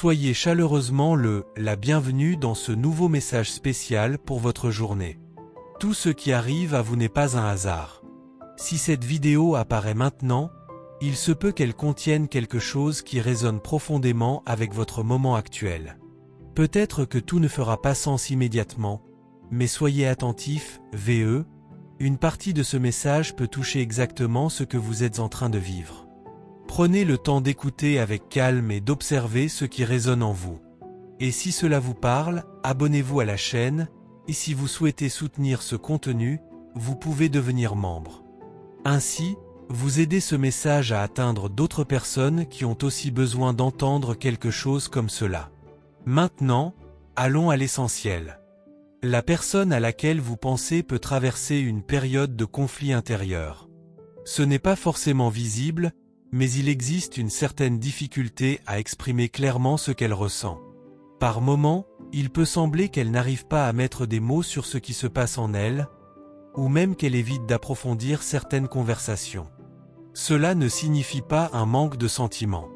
Soyez chaleureusement la bienvenue dans ce nouveau message spécial pour votre journée. Tout ce qui arrive à vous n'est pas un hasard. Si cette vidéo apparaît maintenant, il se peut qu'elle contienne quelque chose qui résonne profondément avec votre moment actuel. Peut-être que tout ne fera pas sens immédiatement, mais soyez attentifs, VE, une partie de ce message peut toucher exactement ce que vous êtes en train de vivre. Prenez le temps d'écouter avec calme et d'observer ce qui résonne en vous. Et si cela vous parle, abonnez-vous à la chaîne, et si vous souhaitez soutenir ce contenu, vous pouvez devenir membre. Ainsi, vous aidez ce message à atteindre d'autres personnes qui ont aussi besoin d'entendre quelque chose comme cela. Maintenant, allons à l'essentiel. La personne à laquelle vous pensez peut traverser une période de conflit intérieur. Ce n'est pas forcément visible, mais il existe une certaine difficulté à exprimer clairement ce qu'elle ressent. Par moments, il peut sembler qu'elle n'arrive pas à mettre des mots sur ce qui se passe en elle, ou même qu'elle évite d'approfondir certaines conversations. Cela ne signifie pas un manque de sentiments.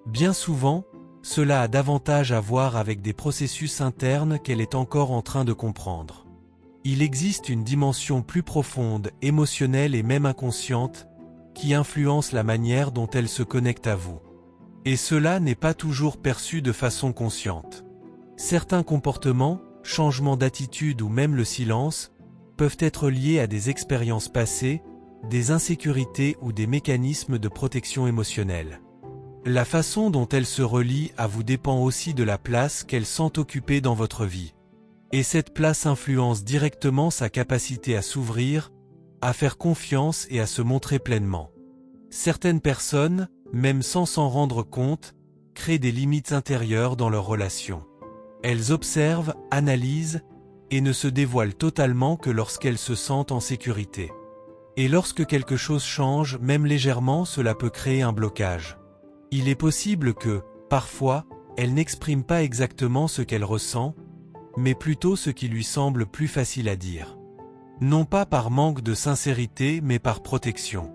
Bien souvent, cela a davantage à voir avec des processus internes qu'elle est encore en train de comprendre. Il existe une dimension plus profonde, émotionnelle et même inconsciente, qui influence la manière dont elle se connecte à vous. Et cela n'est pas toujours perçu de façon consciente. Certains comportements, changements d'attitude ou même le silence, peuvent être liés à des expériences passées, des insécurités ou des mécanismes de protection émotionnelle. La façon dont elle se relie à vous dépend aussi de la place qu'elle sent occuper dans votre vie. Et cette place influence directement sa capacité à s'ouvrir, à faire confiance et à se montrer pleinement. Certaines personnes, même sans s'en rendre compte, créent des limites intérieures dans leurs relations. Elles observent, analysent, et ne se dévoilent totalement que lorsqu'elles se sentent en sécurité. Et lorsque quelque chose change, même légèrement, cela peut créer un blocage. Il est possible que, parfois, elle n'exprime pas exactement ce qu'elle ressent, mais plutôt ce qui lui semble plus facile à dire. Non pas par manque de sincérité mais par protection.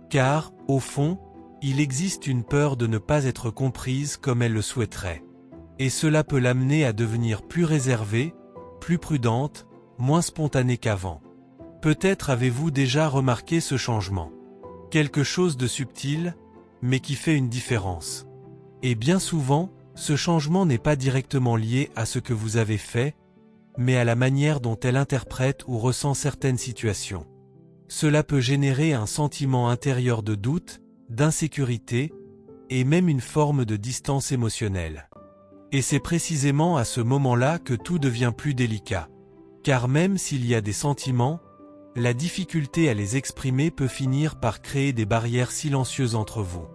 Car, au fond, il existe une peur de ne pas être comprise comme elle le souhaiterait. Et cela peut l'amener à devenir plus réservée, plus prudente, moins spontanée qu'avant. Peut-être avez-vous déjà remarqué ce changement. Quelque chose de subtil, mais qui fait une différence. Et bien souvent, ce changement n'est pas directement lié à ce que vous avez fait, mais à la manière dont elle interprète ou ressent certaines situations. Cela peut générer un sentiment intérieur de doute, d'insécurité, et même une forme de distance émotionnelle. Et c'est précisément à ce moment-là que tout devient plus délicat. Car même s'il y a des sentiments, la difficulté à les exprimer peut finir par créer des barrières silencieuses entre vous.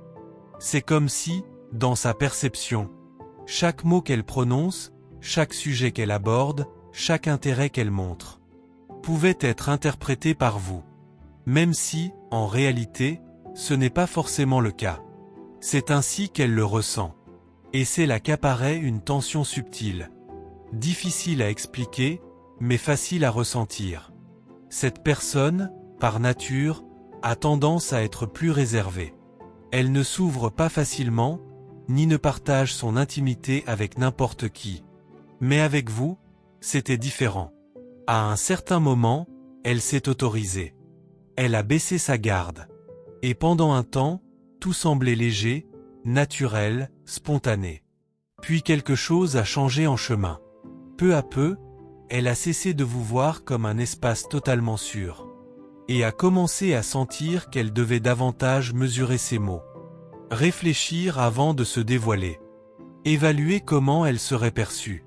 C'est comme si, dans sa perception, chaque mot qu'elle prononce, chaque sujet qu'elle aborde, chaque intérêt qu'elle montre, pouvait être interprété par vous. Même si, en réalité, ce n'est pas forcément le cas. C'est ainsi qu'elle le ressent. Et c'est là qu'apparaît une tension subtile. Difficile à expliquer, mais facile à ressentir. Cette personne, par nature, a tendance à être plus réservée. Elle ne s'ouvre pas facilement, ni ne partage son intimité avec n'importe qui. Mais avec vous, c'était différent. À un certain moment, elle s'est autorisée. Elle a baissé sa garde. Et pendant un temps, tout semblait léger, naturel, spontané. Puis quelque chose a changé en chemin. Peu à peu, elle a cessé de vous voir comme un espace totalement sûr. Et a commencé à sentir qu'elle devait davantage mesurer ses mots. Réfléchir avant de se dévoiler. Évaluer comment elle serait perçue.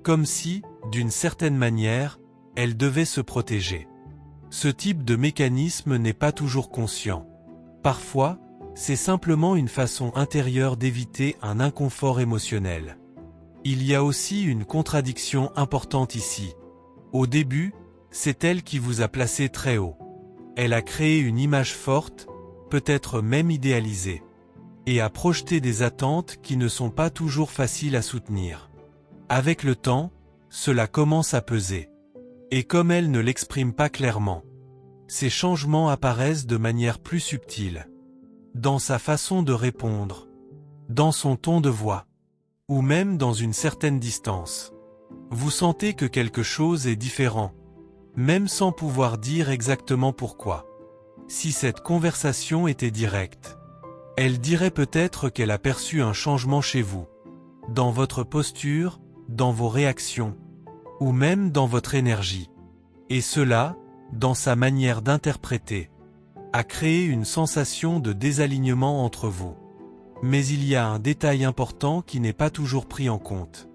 Comme si, d'une certaine manière, elle devait se protéger. Ce type de mécanisme n'est pas toujours conscient. Parfois, c'est simplement une façon intérieure d'éviter un inconfort émotionnel. Il y a aussi une contradiction importante ici. Au début, c'est elle qui vous a placé très haut. Elle a créé une image forte, peut-être même idéalisée, et a projeté des attentes qui ne sont pas toujours faciles à soutenir. Avec le temps, cela commence à peser. Et comme elle ne l'exprime pas clairement, ces changements apparaissent de manière plus subtile. Dans sa façon de répondre, dans son ton de voix, ou même dans une certaine distance. Vous sentez que quelque chose est différent, même sans pouvoir dire exactement pourquoi. Si cette conversation était directe, elle dirait peut-être qu'elle a perçu un changement chez vous, dans votre posture, dans vos réactions, ou même dans votre énergie. Et cela, dans sa manière d'interpréter, a créé une sensation de désalignement entre vous. Mais il y a un détail important qui n'est pas toujours pris en compte.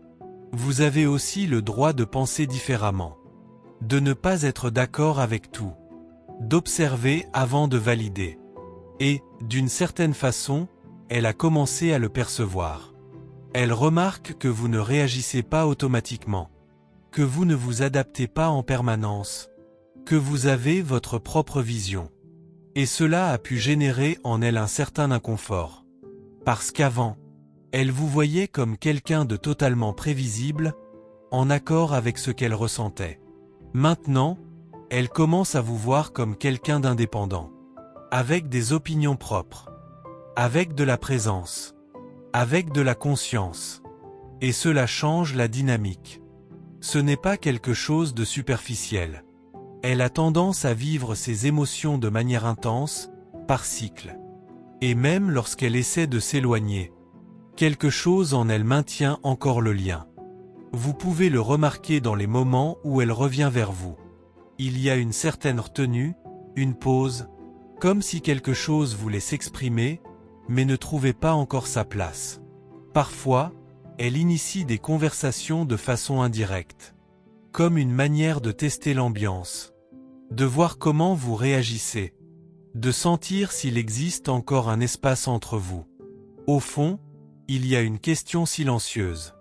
Vous avez aussi le droit de penser différemment, de ne pas être d'accord avec tout, d'observer avant de valider. Et, d'une certaine façon, elle a commencé à le percevoir. Elle remarque que vous ne réagissez pas automatiquement, que vous ne vous adaptez pas en permanence, que vous avez votre propre vision. Et cela a pu générer en elle un certain inconfort. Parce qu'avant, elle vous voyait comme quelqu'un de totalement prévisible, en accord avec ce qu'elle ressentait. Maintenant, elle commence à vous voir comme quelqu'un d'indépendant, avec des opinions propres, avec de la présence, avec de la conscience. Et cela change la dynamique. Ce n'est pas quelque chose de superficiel. Elle a tendance à vivre ses émotions de manière intense, par cycle. Et même lorsqu'elle essaie de s'éloigner, quelque chose en elle maintient encore le lien. Vous pouvez le remarquer dans les moments où elle revient vers vous. Il y a une certaine retenue, une pause, comme si quelque chose voulait s'exprimer, mais ne trouvait pas encore sa place. Parfois, elle initie des conversations de façon indirecte, comme une manière de tester l'ambiance, de voir comment vous réagissez, de sentir s'il existe encore un espace entre vous. Au fond, il y a une question silencieuse.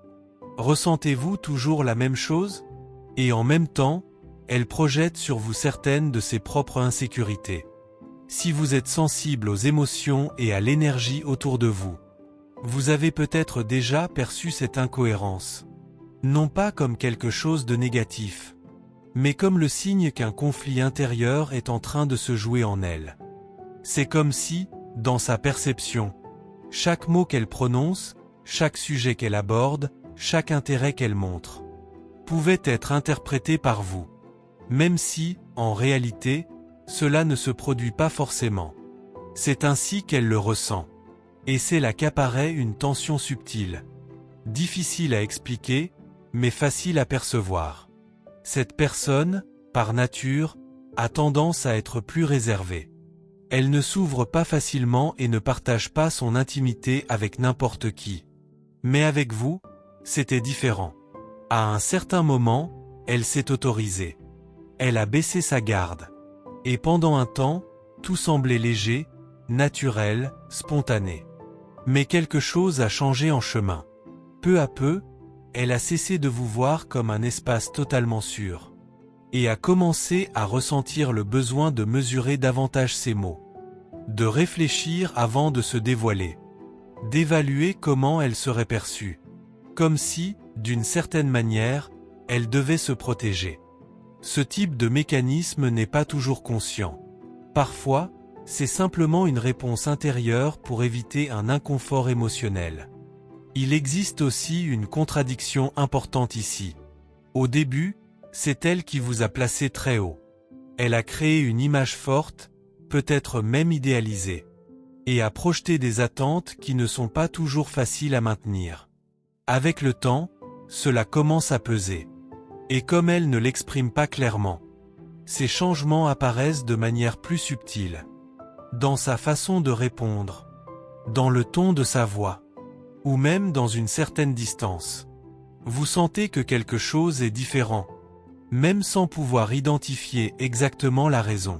Ressentez-vous toujours la même chose? Et en même temps, elle projette sur vous certaines de ses propres insécurités. Si vous êtes sensible aux émotions et à l'énergie autour de vous, vous avez peut-être déjà perçu cette incohérence. Non pas comme quelque chose de négatif, mais comme le signe qu'un conflit intérieur est en train de se jouer en elle. C'est comme si, dans sa perception, chaque mot qu'elle prononce, chaque sujet qu'elle aborde, chaque intérêt qu'elle montre, pouvait être interprété par vous. Même si, en réalité, cela ne se produit pas forcément. C'est ainsi qu'elle le ressent. Et c'est là qu'apparaît une tension subtile. Difficile à expliquer, mais facile à percevoir. Cette personne, par nature, a tendance à être plus réservée. Elle ne s'ouvre pas facilement et ne partage pas son intimité avec n'importe qui. Mais avec vous, c'était différent. À un certain moment, elle s'est autorisée. Elle a baissé sa garde. Et pendant un temps, tout semblait léger, naturel, spontané. Mais quelque chose a changé en chemin. Peu à peu, elle a cessé de vous voir comme un espace totalement sûr, et a commencé à ressentir le besoin de mesurer davantage ses mots, de réfléchir avant de se dévoiler, d'évaluer comment elle serait perçue, comme si, d'une certaine manière, elle devait se protéger. Ce type de mécanisme n'est pas toujours conscient. Parfois, c'est simplement une réponse intérieure pour éviter un inconfort émotionnel. Il existe aussi une contradiction importante ici. Au début, c'est elle qui vous a placé très haut. Elle a créé une image forte, peut-être même idéalisée, et a projeté des attentes qui ne sont pas toujours faciles à maintenir. Avec le temps, cela commence à peser. Et comme elle ne l'exprime pas clairement, ces changements apparaissent de manière plus subtile. Dans sa façon de répondre, dans le ton de sa voix, ou même dans une certaine distance. Vous sentez que quelque chose est différent, même sans pouvoir identifier exactement la raison.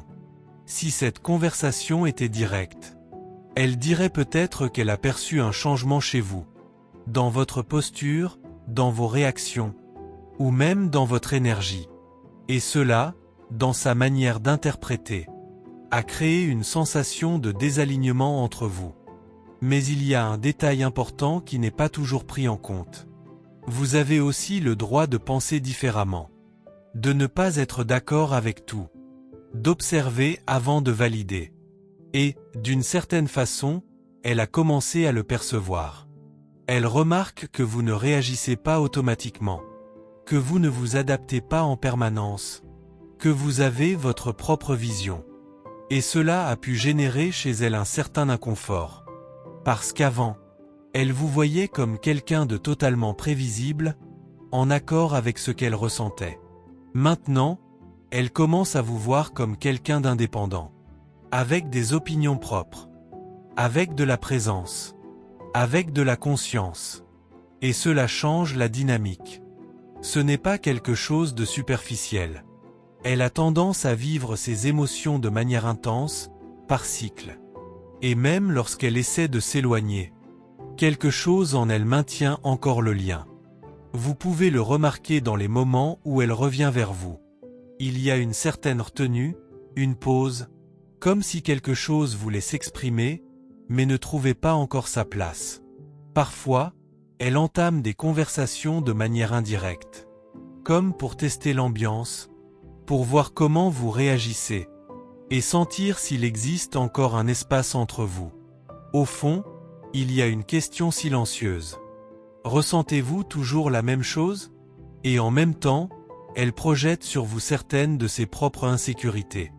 Si cette conversation était directe, elle dirait peut-être qu'elle a perçu un changement chez vous, dans votre posture, dans vos réactions, ou même dans votre énergie. Et cela, dans sa manière d'interpréter, a créé une sensation de désalignement entre vous. Mais il y a un détail important qui n'est pas toujours pris en compte. Vous avez aussi le droit de penser différemment, de ne pas être d'accord avec tout, d'observer avant de valider. Et, d'une certaine façon, elle a commencé à le percevoir. Elle remarque que vous ne réagissez pas automatiquement, que vous ne vous adaptez pas en permanence, que vous avez votre propre vision. Et cela a pu générer chez elle un certain inconfort. Parce qu'avant, elle vous voyait comme quelqu'un de totalement prévisible, en accord avec ce qu'elle ressentait. Maintenant, elle commence à vous voir comme quelqu'un d'indépendant, avec des opinions propres, avec de la présence, avec de la conscience. Et cela change la dynamique. Ce n'est pas quelque chose de superficiel. Elle a tendance à vivre ses émotions de manière intense, par cycle. Et même lorsqu'elle essaie de s'éloigner, quelque chose en elle maintient encore le lien. Vous pouvez le remarquer dans les moments où elle revient vers vous. Il y a une certaine retenue, une pause, comme si quelque chose voulait s'exprimer, mais ne trouvait pas encore sa place. Parfois, elle entame des conversations de manière indirecte, comme pour tester l'ambiance, pour voir comment vous réagissez, et sentir s'il existe encore un espace entre vous. Au fond, il y a une question silencieuse. Ressentez-vous toujours la même chose? Et en même temps, elle projette sur vous certaines de ses propres insécurités.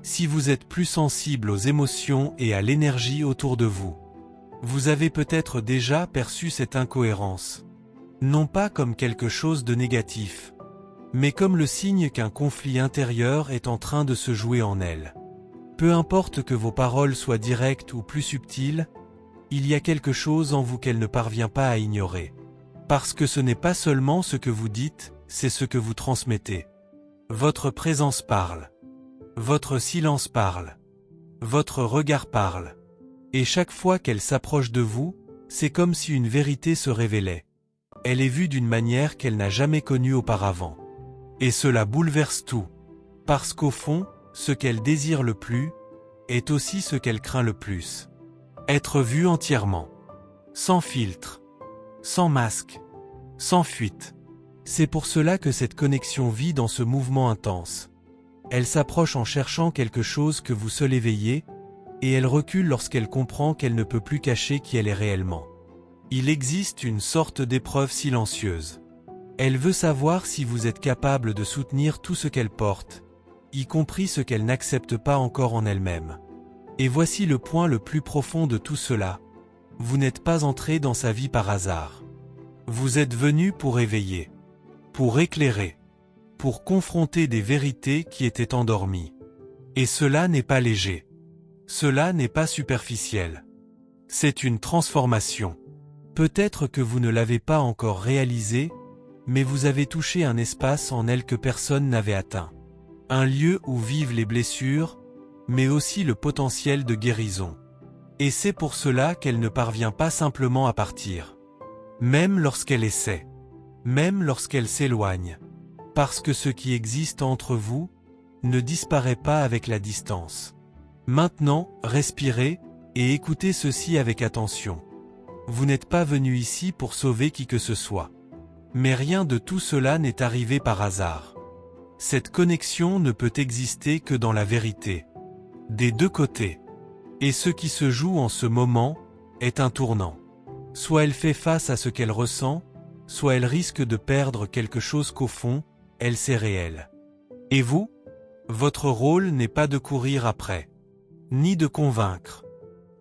Si vous êtes plus sensible aux émotions et à l'énergie autour de vous, vous avez peut-être déjà perçu cette incohérence. Non pas comme quelque chose de négatif, mais comme le signe qu'un conflit intérieur est en train de se jouer en elle. Peu importe que vos paroles soient directes ou plus subtiles, il y a quelque chose en vous qu'elle ne parvient pas à ignorer. Parce que ce n'est pas seulement ce que vous dites, c'est ce que vous transmettez. Votre présence parle. Votre silence parle. Votre regard parle. Et chaque fois qu'elle s'approche de vous, c'est comme si une vérité se révélait. Elle est vue d'une manière qu'elle n'a jamais connue auparavant. Et cela bouleverse tout. Parce qu'au fond, ce qu'elle désire le plus, est aussi ce qu'elle craint le plus. Être vue entièrement. Sans filtre. Sans masque. Sans fuite. C'est pour cela que cette connexion vit dans ce mouvement intense. Elle s'approche en cherchant quelque chose que vous seul éveillez, et elle recule lorsqu'elle comprend qu'elle ne peut plus cacher qui elle est réellement. Il existe une sorte d'épreuve silencieuse. Elle veut savoir si vous êtes capable de soutenir tout ce qu'elle porte, y compris ce qu'elle n'accepte pas encore en elle-même. Et voici le point le plus profond de tout cela. Vous n'êtes pas entré dans sa vie par hasard. Vous êtes venu pour éveiller, pour éclairer, pour confronter des vérités qui étaient endormies. Et cela n'est pas léger. Cela n'est pas superficiel. C'est une transformation. Peut-être que vous ne l'avez pas encore réalisé, mais vous avez touché un espace en elle que personne n'avait atteint. Un lieu où vivent les blessures, mais aussi le potentiel de guérison. Et c'est pour cela qu'elle ne parvient pas simplement à partir. Même lorsqu'elle essaie. Même lorsqu'elle s'éloigne. Parce que ce qui existe entre vous ne disparaît pas avec la distance. Maintenant, respirez et écoutez ceci avec attention. Vous n'êtes pas venu ici pour sauver qui que ce soit. Mais rien de tout cela n'est arrivé par hasard. Cette connexion ne peut exister que dans la vérité. Des deux côtés. Et ce qui se joue en ce moment est un tournant. Soit elle fait face à ce qu'elle ressent, soit elle risque de perdre quelque chose qu'au fond, elle sait réel. Et vous? Votre rôle n'est pas de courir après, ni de convaincre,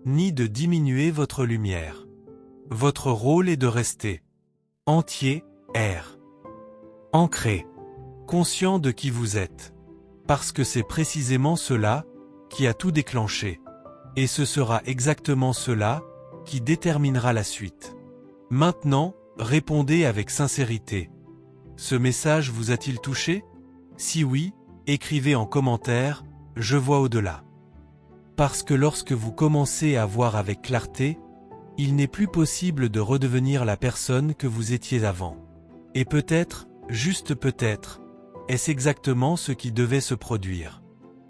ni de diminuer votre lumière. Votre rôle est de rester entier, ancré, conscient de qui vous êtes. Parce que c'est précisément cela qui a tout déclenché. Et ce sera exactement cela qui déterminera la suite. Maintenant, répondez avec sincérité. Ce message vous a-t-il touché? Si oui, écrivez en commentaire « Je vois au-delà ». Parce que lorsque vous commencez à voir avec clarté, il n'est plus possible de redevenir la personne que vous étiez avant. Et peut-être, juste peut-être, est-ce exactement ce qui devait se produire.